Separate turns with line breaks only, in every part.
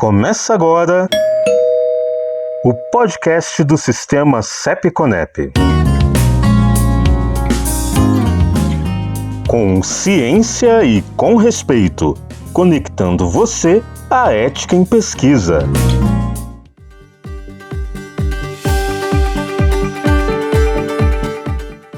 Começa agora o podcast do Sistema CEP-CONEP. Com ciência e com respeito, conectando você à ética em pesquisa.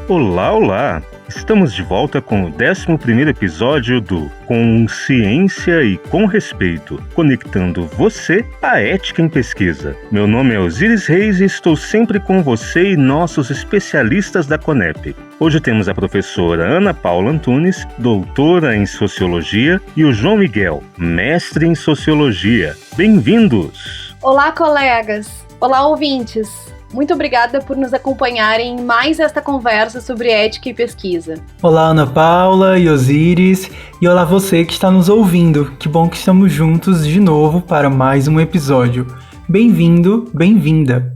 Olá! Estamos de volta com o 11º episódio do Com Ciência e com Respeito, conectando você à ética em pesquisa. Meu nome é Osíris Reis e estou sempre com você e nossos especialistas da CONEP. Hoje temos a professora Ana Paula Antunes, doutora em Sociologia, e o João Miguel, mestre em Sociologia. Bem-vindos!
Olá, colegas! Olá, ouvintes! Muito obrigada por nos acompanharem em mais esta conversa sobre ética e pesquisa.
Olá, Ana Paula e Osíris, e olá você que está nos ouvindo. Que bom que estamos juntos de novo para mais um episódio. Bem-vindo, bem-vinda.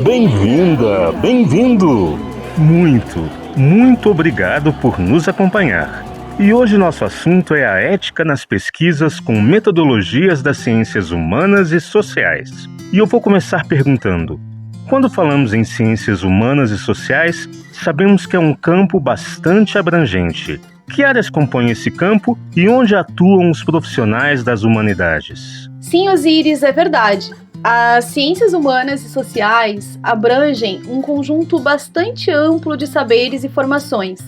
Bem-vinda, bem-vindo! Muito obrigado por nos acompanhar. E hoje nosso assunto é a ética nas pesquisas com metodologias das ciências humanas e sociais. E eu vou começar perguntando: quando falamos em ciências humanas e sociais, sabemos que é um campo bastante abrangente. Que áreas compõem esse campo e onde atuam os profissionais das humanidades?
Sim, Osíris, é verdade. As ciências humanas e sociais abrangem um conjunto bastante amplo de saberes e formações.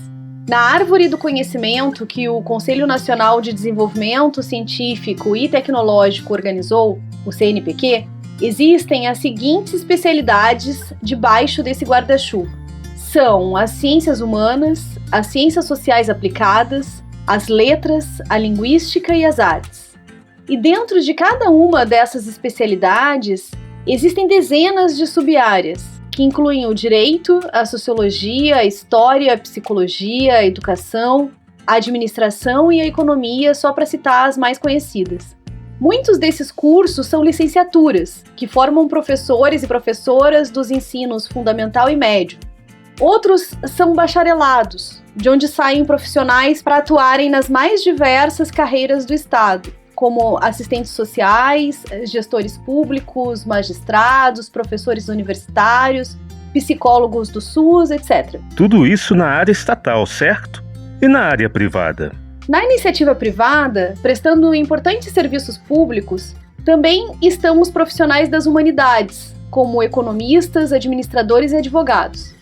Na árvore do conhecimento que o Conselho Nacional de Desenvolvimento Científico e Tecnológico organizou, o CNPq, existem as seguintes especialidades debaixo desse guarda-chuva. São as ciências humanas, as ciências sociais aplicadas, as letras, a linguística e as artes. E dentro de cada uma dessas especialidades, existem dezenas de sub-áreas, que incluem o direito, a sociologia, a história, a psicologia, a educação, a administração e a economia, só para citar as mais conhecidas. Muitos desses cursos são licenciaturas, que formam professores e professoras dos ensinos fundamental e médio. Outros são bacharelados, de onde saem profissionais para atuarem nas mais diversas carreiras do Estado, como assistentes sociais, gestores públicos, magistrados, professores universitários, psicólogos do SUS, etc.
Tudo isso na área estatal, certo? E na área privada?
Na iniciativa privada, prestando importantes serviços públicos, também estão os profissionais das humanidades, como economistas, administradores e advogados.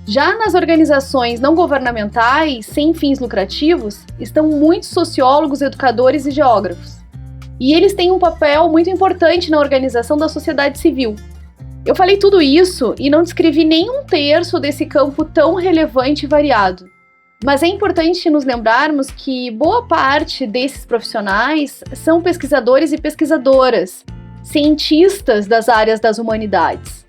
Já nas organizações não governamentais, sem fins lucrativos, estão muitos sociólogos, educadores e geógrafos. E eles têm um papel muito importante na organização da sociedade civil. Eu falei tudo isso e não descrevi nem um terço desse campo tão relevante e variado. Mas é importante nos lembrarmos que boa parte desses profissionais são pesquisadores e pesquisadoras, cientistas das áreas das humanidades.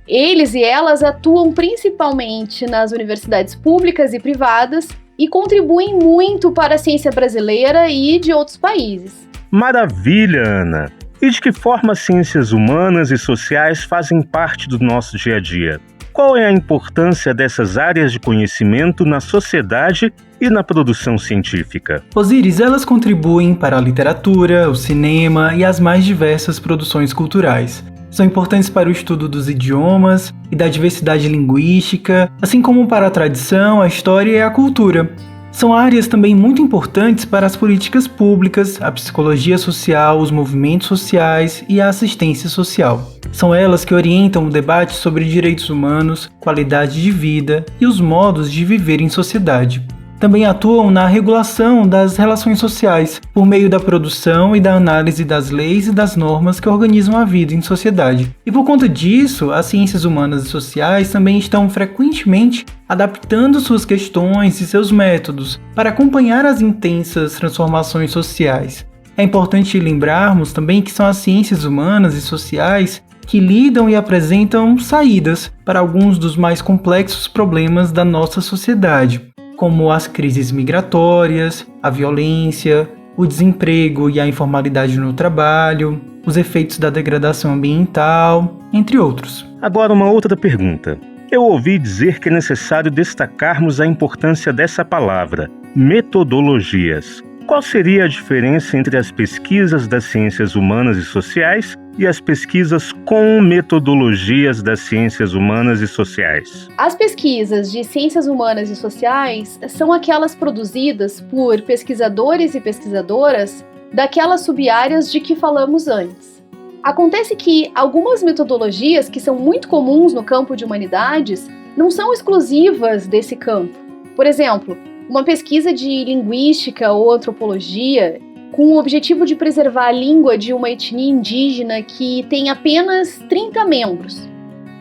Eles e elas atuam principalmente nas universidades públicas e privadas e contribuem muito para a ciência brasileira e de outros países.
Maravilha, Ana! E de que forma as ciências humanas e sociais fazem parte do nosso dia a dia? Qual é a importância dessas áreas de conhecimento na sociedade e na produção científica?
Osíris, elas contribuem para a literatura, o cinema e as mais diversas produções culturais. São importantes para o estudo dos idiomas e da diversidade linguística, assim como para a tradição, a história e a cultura. São áreas também muito importantes para as políticas públicas, a psicologia social, os movimentos sociais e a assistência social. São elas que orientam o debate sobre direitos humanos, qualidade de vida e os modos de viver em sociedade. Também atuam na regulação das relações sociais, por meio da produção e da análise das leis e das normas que organizam a vida em sociedade. E por conta disso, as ciências humanas e sociais também estão frequentemente adaptando suas questões e seus métodos para acompanhar as intensas transformações sociais. É importante lembrarmos também que são as ciências humanas e sociais que lidam e apresentam saídas para alguns dos mais complexos problemas da nossa sociedade, como as crises migratórias, a violência, o desemprego e a informalidade no trabalho, os efeitos da degradação ambiental, entre outros.
Agora uma outra pergunta. Eu ouvi dizer que é necessário destacarmos a importância dessa palavra, metodologias. Qual seria a diferença entre as pesquisas das ciências humanas e sociais e as pesquisas com metodologias das ciências humanas e sociais?
As pesquisas de ciências humanas e sociais são aquelas produzidas por pesquisadores e pesquisadoras daquelas sub-áreas de que falamos antes. Acontece que algumas metodologias que são muito comuns no campo de humanidades não são exclusivas desse campo. Por exemplo, uma pesquisa de linguística ou antropologia com o objetivo de preservar a língua de uma etnia indígena que tem apenas 30 membros.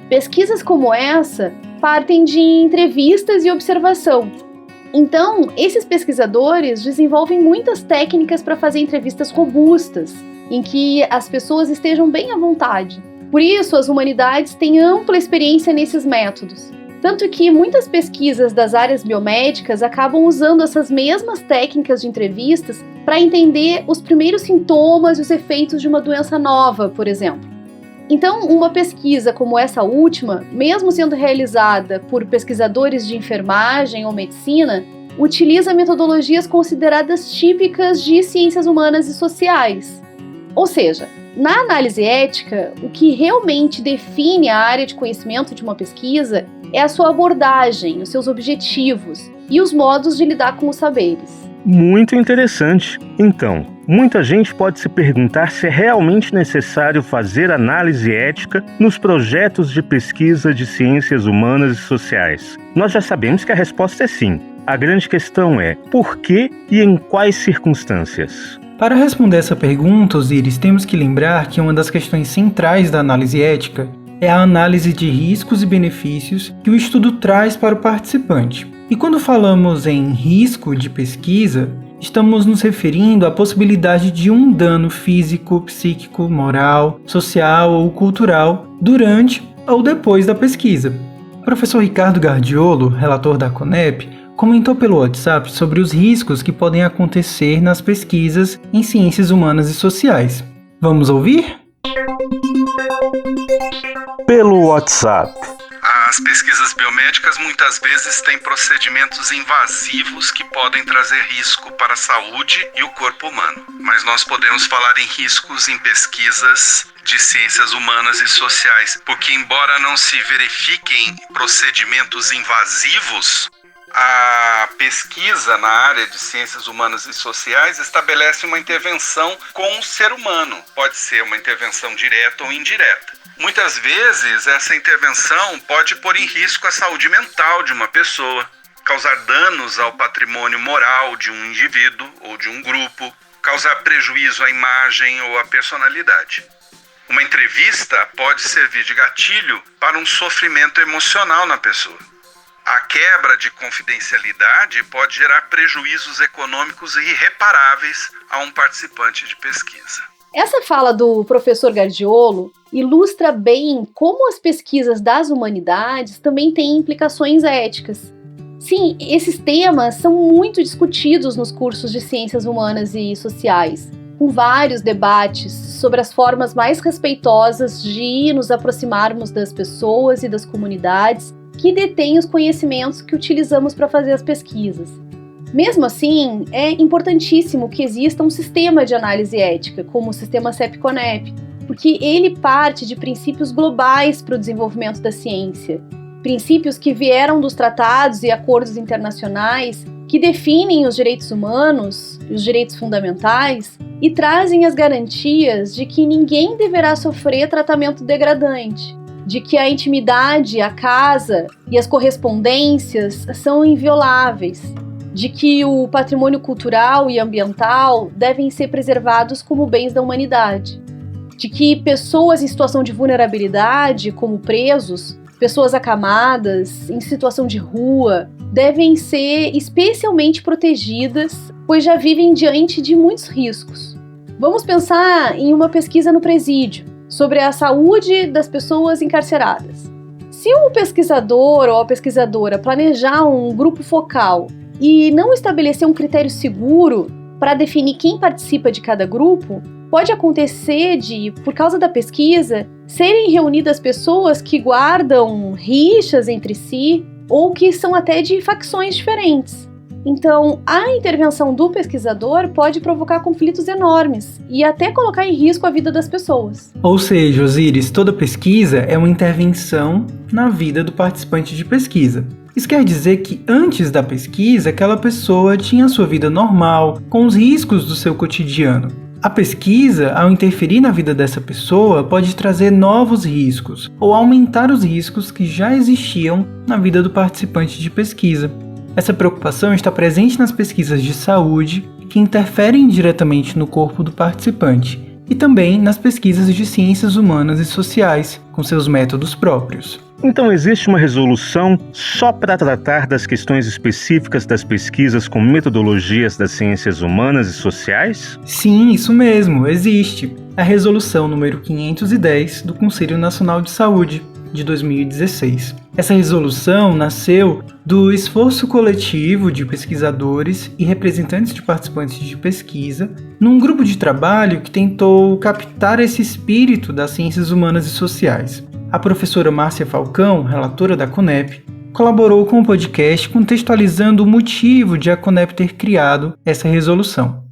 Pesquisas como essa partem de entrevistas e observação. Então, esses pesquisadores desenvolvem muitas técnicas para fazer entrevistas robustas, em que as pessoas estejam bem à vontade. Por isso, as humanidades têm ampla experiência nesses métodos. Tanto que muitas pesquisas das áreas biomédicas acabam usando essas mesmas técnicas de entrevistas para entender os primeiros sintomas e os efeitos de uma doença nova, por exemplo. Então, uma pesquisa como essa última, mesmo sendo realizada por pesquisadores de enfermagem ou medicina, utiliza metodologias consideradas típicas de ciências humanas e sociais. Ou seja, na análise ética, o que realmente define a área de conhecimento de uma pesquisa é a sua abordagem, os seus objetivos e os modos de lidar com os saberes.
Muito interessante. Então, muita gente pode se perguntar se é realmente necessário fazer análise ética nos projetos de pesquisa de ciências humanas e sociais. Nós já sabemos que a resposta é sim. A grande questão é por que e em quais circunstâncias?
Para responder essa pergunta, Osiris, temos que lembrar que uma das questões centrais da análise ética é a análise de riscos e benefícios que o estudo traz para o participante. E quando falamos em risco de pesquisa, estamos nos referindo à possibilidade de um dano físico, psíquico, moral, social ou cultural durante ou depois da pesquisa. O professor Ricardo Gardiolo, relator da CONEP, comentou pelo WhatsApp sobre os riscos que podem acontecer nas pesquisas em ciências humanas e sociais. Vamos ouvir?
Pelo WhatsApp.
As pesquisas biomédicas muitas vezes têm procedimentos invasivos que podem trazer risco para a saúde e o corpo humano. Mas nós podemos falar em riscos em pesquisas de ciências humanas e sociais, porque embora não se verifiquem procedimentos invasivos, a pesquisa na área de ciências humanas e sociais estabelece uma intervenção com o ser humano. Pode ser uma intervenção direta ou indireta. Muitas vezes, essa intervenção pode pôr em risco a saúde mental de uma pessoa, causar danos ao patrimônio moral de um indivíduo ou de um grupo, causar prejuízo à imagem ou à personalidade. Uma entrevista pode servir de gatilho para um sofrimento emocional na pessoa. A quebra de confidencialidade pode gerar prejuízos econômicos irreparáveis a um participante de pesquisa.
Essa fala do professor Gardiolo ilustra bem como as pesquisas das humanidades também têm implicações éticas. Sim, esses temas são muito discutidos nos cursos de ciências humanas e sociais, com vários debates sobre as formas mais respeitosas de nos aproximarmos das pessoas e das comunidades que detêm os conhecimentos que utilizamos para fazer as pesquisas. Mesmo assim, é importantíssimo que exista um sistema de análise ética, como o sistema CEP-CONEP, porque ele parte de princípios globais para o desenvolvimento da ciência, princípios que vieram dos tratados e acordos internacionais que definem os direitos humanos e os direitos fundamentais e trazem as garantias de que ninguém deverá sofrer tratamento degradante, de que a intimidade, a casa e as correspondências são invioláveis, de que o patrimônio cultural e ambiental devem ser preservados como bens da humanidade, de que pessoas em situação de vulnerabilidade, como presos, pessoas acamadas, em situação de rua, devem ser especialmente protegidas, pois já vivem diante de muitos riscos. Vamos pensar em uma pesquisa no presídio, sobre a saúde das pessoas encarceradas. Se o pesquisador ou a pesquisadora planejar um grupo focal e não estabelecer um critério seguro para definir quem participa de cada grupo, pode acontecer de, por causa da pesquisa, serem reunidas pessoas que guardam rixas entre si ou que são até de facções diferentes. Então, a intervenção do pesquisador pode provocar conflitos enormes e até colocar em risco a vida das pessoas.
Ou seja, Osíris, toda pesquisa é uma intervenção na vida do participante de pesquisa. Isso quer dizer que antes da pesquisa, aquela pessoa tinha a sua vida normal, com os riscos do seu cotidiano. A pesquisa, ao interferir na vida dessa pessoa, pode trazer novos riscos ou aumentar os riscos que já existiam na vida do participante de pesquisa. Essa preocupação está presente nas pesquisas de saúde, que interferem diretamente no corpo do participante, e também nas pesquisas de ciências humanas e sociais, com seus métodos próprios.
Então existe uma resolução só para tratar das questões específicas das pesquisas com metodologias das ciências humanas e sociais?
Sim, isso mesmo, existe. A resolução número 510 do Conselho Nacional de Saúde, de 2016. Essa resolução nasceu do esforço coletivo de pesquisadores e representantes de participantes de pesquisa num grupo de trabalho que tentou captar esse espírito das ciências humanas e sociais. A professora Márcia Falcão, relatora da CONEP, colaborou com o podcast contextualizando o motivo de a CONEP ter criado essa resolução.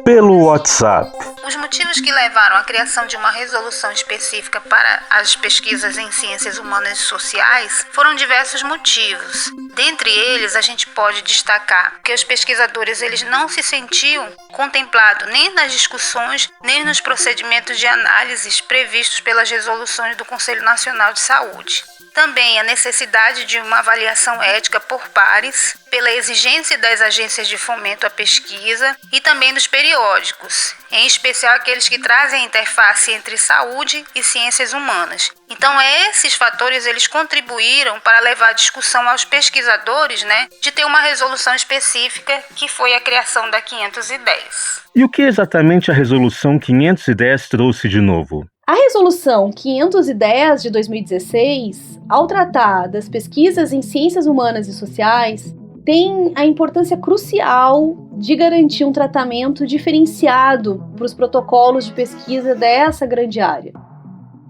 Pelo WhatsApp.
Os motivos que levaram à criação de uma resolução específica para as pesquisas em ciências humanas e sociais foram diversos motivos. Dentre eles, a gente pode destacar que os pesquisadores eles não se sentiam contemplados nem nas discussões, nem nos procedimentos de análises previstos pelas resoluções do Conselho Nacional de Saúde. Também a necessidade de uma avaliação ética por pares, pela exigência das agências de fomento à pesquisa e também dos periódicos, em especial aqueles que trazem a interface entre saúde e ciências humanas. Então esses fatores eles contribuíram para levar a discussão aos pesquisadores, de ter uma resolução específica que foi a criação da 510.
E o que exatamente a resolução 510 trouxe de novo?
A resolução 510 de 2016, ao tratar das pesquisas em ciências humanas e sociais, tem a importância crucial de garantir um tratamento diferenciado para os protocolos de pesquisa dessa grande área.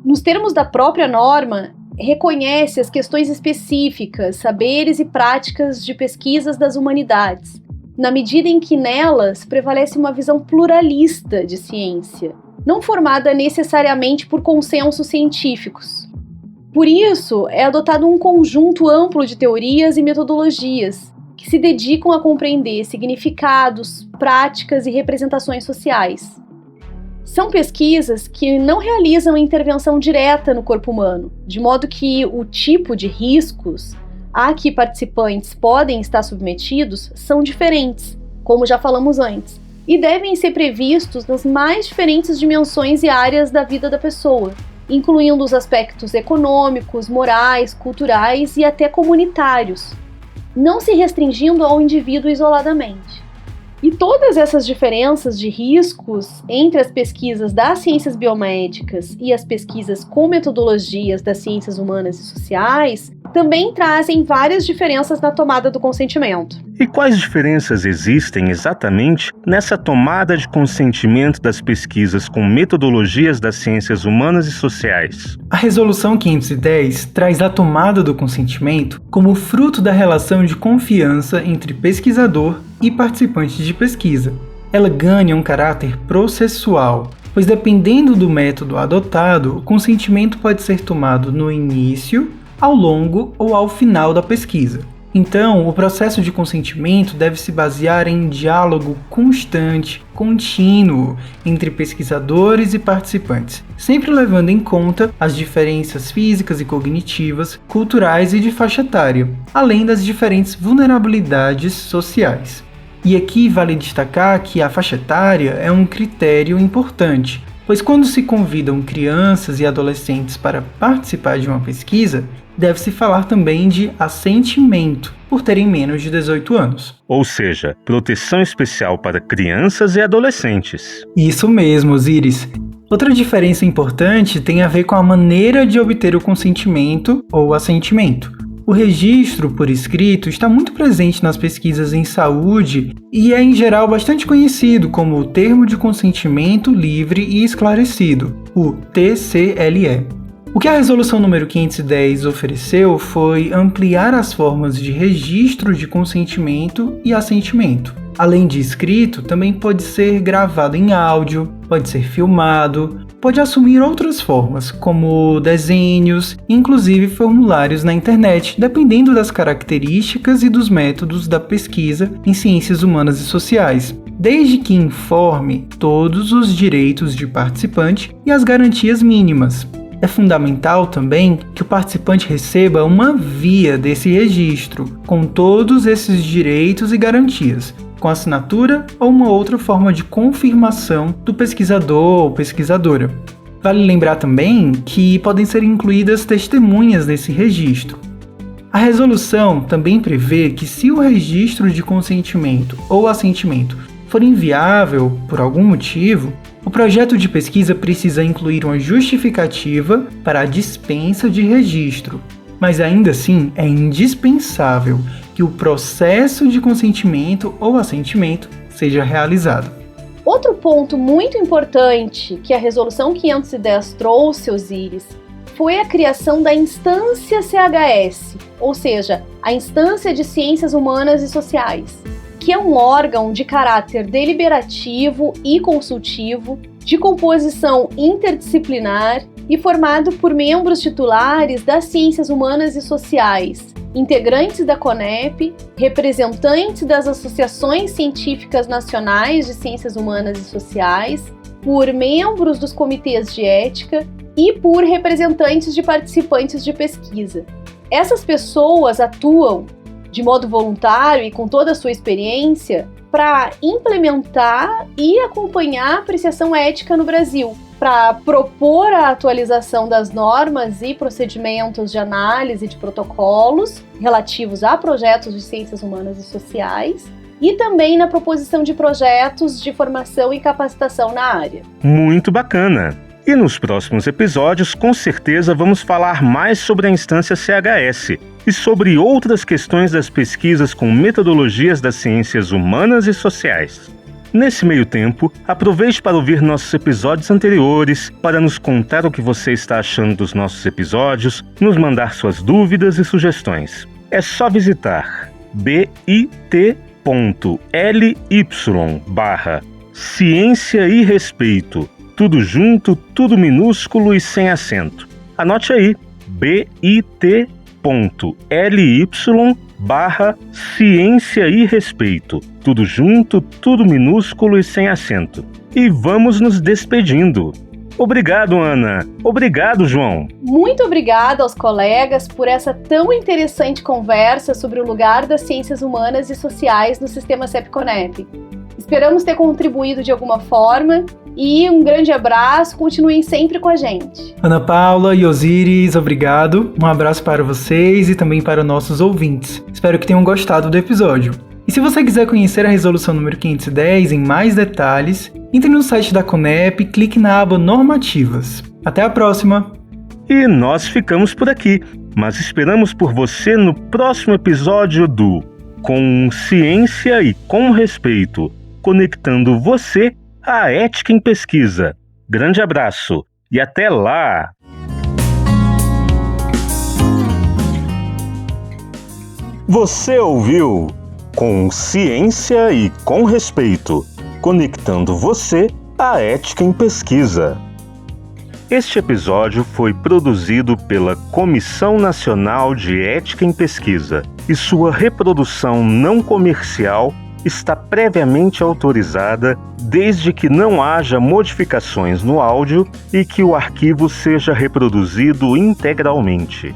Nos termos da própria norma, reconhece as questões específicas, saberes e práticas de pesquisas das humanidades, na medida em que nelas prevalece uma visão pluralista de ciência, não formada necessariamente por consensos científicos. Por isso, é adotado um conjunto amplo de teorias e metodologias que se dedicam a compreender significados, práticas e representações sociais. São pesquisas que não realizam intervenção direta no corpo humano, de modo que o tipo de riscos a que participantes podem estar submetidos são diferentes, como já falamos antes, e devem ser previstos nas mais diferentes dimensões e áreas da vida da pessoa, incluindo os aspectos econômicos, morais, culturais e até comunitários, não se restringindo ao indivíduo isoladamente. E todas essas diferenças de riscos entre as pesquisas das ciências biomédicas e as pesquisas com metodologias das ciências humanas e sociais também trazem várias diferenças na tomada do consentimento.
E quais diferenças existem exatamente nessa tomada de consentimento das pesquisas com metodologias das ciências humanas e sociais?
A Resolução 510 traz a tomada do consentimento como fruto da relação de confiança entre pesquisador e participante de pesquisa. Ela ganha um caráter processual, pois dependendo do método adotado, o consentimento pode ser tomado no início, ao longo ou ao final da pesquisa. Então, o processo de consentimento deve se basear em diálogo constante, contínuo, entre pesquisadores e participantes, sempre levando em conta as diferenças físicas e cognitivas, culturais e de faixa etária, além das diferentes vulnerabilidades sociais. E aqui vale destacar que a faixa etária é um critério importante, pois quando se convidam crianças e adolescentes para participar de uma pesquisa, deve-se falar também de assentimento, por terem menos de 18 anos.
Ou seja, proteção especial para crianças e adolescentes.
Isso mesmo, Osíris. Outra diferença importante tem a ver com a maneira de obter o consentimento ou assentimento. O registro por escrito está muito presente nas pesquisas em saúde e é, em geral, bastante conhecido como o Termo de Consentimento Livre e Esclarecido, o TCLE. O que a resolução número 510 ofereceu foi ampliar as formas de registro de consentimento e assentimento. Além de escrito, também pode ser gravado em áudio, pode ser filmado, pode assumir outras formas, como desenhos, inclusive formulários na internet, dependendo das características e dos métodos da pesquisa em ciências humanas e sociais, desde que informe todos os direitos de participante e as garantias mínimas. É fundamental também que o participante receba uma via desse registro, com todos esses direitos e garantias, com assinatura ou uma outra forma de confirmação do pesquisador ou pesquisadora. Vale lembrar também que podem ser incluídas testemunhas nesse registro. A resolução também prevê que, se o registro de consentimento ou assentimento for inviável por algum motivo, o projeto de pesquisa precisa incluir uma justificativa para a dispensa de registro, mas ainda assim é indispensável que o processo de consentimento ou assentimento seja realizado.
Outro ponto muito importante que a Resolução 510 trouxe, Osíris, foi a criação da instância CHS, ou seja, a Instância de Ciências Humanas e Sociais, que é um órgão de caráter deliberativo e consultivo, de composição interdisciplinar e formado por membros titulares das ciências humanas e sociais, integrantes da CONEP, representantes das associações científicas nacionais de ciências humanas e sociais, por membros dos comitês de ética e por representantes de participantes de pesquisa. Essas pessoas atuam de modo voluntário e com toda a sua experiência para implementar e acompanhar a apreciação ética no Brasil, para propor a atualização das normas e procedimentos de análise de protocolos relativos a projetos de ciências humanas e sociais, e também na proposição de projetos de formação e capacitação na área.
Muito bacana! E nos próximos episódios, com certeza, vamos falar mais sobre a instância CHS e sobre outras questões das pesquisas com metodologias das ciências humanas e sociais. Nesse meio tempo, aproveite para ouvir nossos episódios anteriores, para nos contar o que você está achando dos nossos episódios, nos mandar suas dúvidas e sugestões. É só visitar bit.ly/ciência e respeito. Tudo junto, tudo minúsculo e sem acento. Anote aí, bit.ly/ciência e respeito. Tudo junto, tudo minúsculo e sem acento. E vamos nos despedindo. Obrigado, Ana. Obrigado, João.
Muito obrigada aos colegas por essa tão interessante conversa sobre o lugar das ciências humanas e sociais no sistema CEP-CONEP. Esperamos ter contribuído de alguma forma e um grande abraço, continuem sempre com a gente.
Ana Paula e Osíris, obrigado. Um abraço para vocês e também para nossos ouvintes. Espero que tenham gostado do episódio. E se você quiser conhecer a resolução número 510 em mais detalhes, entre no site da CONEP e clique na aba Normativas. Até a próxima!
E nós ficamos por aqui, mas esperamos por você no próximo episódio do Com Ciência e com Respeito, conectando você à ética em pesquisa. Grande abraço e até lá! Você ouviu Com Ciência e com Respeito, conectando você à ética em pesquisa. Este episódio foi produzido pela Comissão Nacional de Ética em Pesquisa e sua reprodução não comercial está previamente autorizada desde que não haja modificações no áudio e que o arquivo seja reproduzido integralmente.